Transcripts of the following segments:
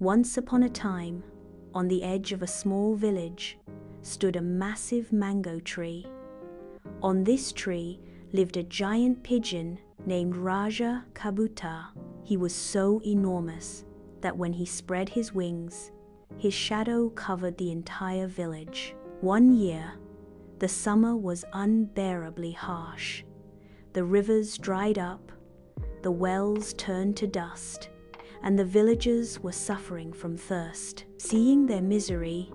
Once upon a time, on the edge of a small village, stood a massive mango tree. On this tree lived a giant pigeon named Raja Kabootar. He was so enormous that when he spread his wings, his shadow covered the entire village. One year, the summer was unbearably harsh. The rivers dried up, the wells turned to dust, and the villagers were suffering from thirst. Seeing their misery,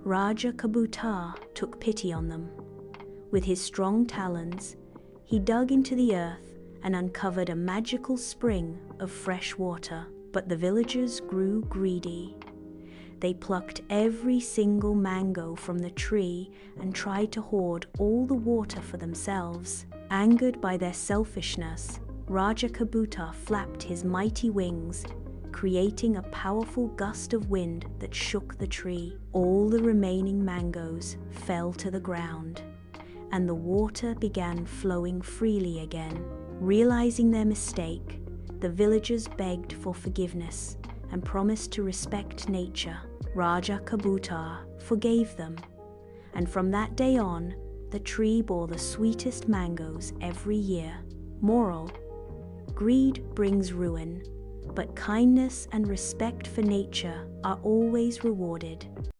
Raja Kabootar took pity on them. With his strong talons, he dug into the earth and uncovered a magical spring of fresh water. But the villagers grew greedy. They plucked every single mango from the tree and tried to hoard all the water for themselves. Angered by their selfishness, Raja Kabootar flapped his mighty wings, creating a powerful gust of wind that shook the tree. All the remaining mangoes fell to the ground, and the water began flowing freely again. Realizing their mistake, the villagers begged for forgiveness and promised to respect nature. Raja Kabootar forgave them, and from that day on, the tree bore the sweetest mangoes every year. Moral: greed brings ruin, but kindness and respect for nature are always rewarded.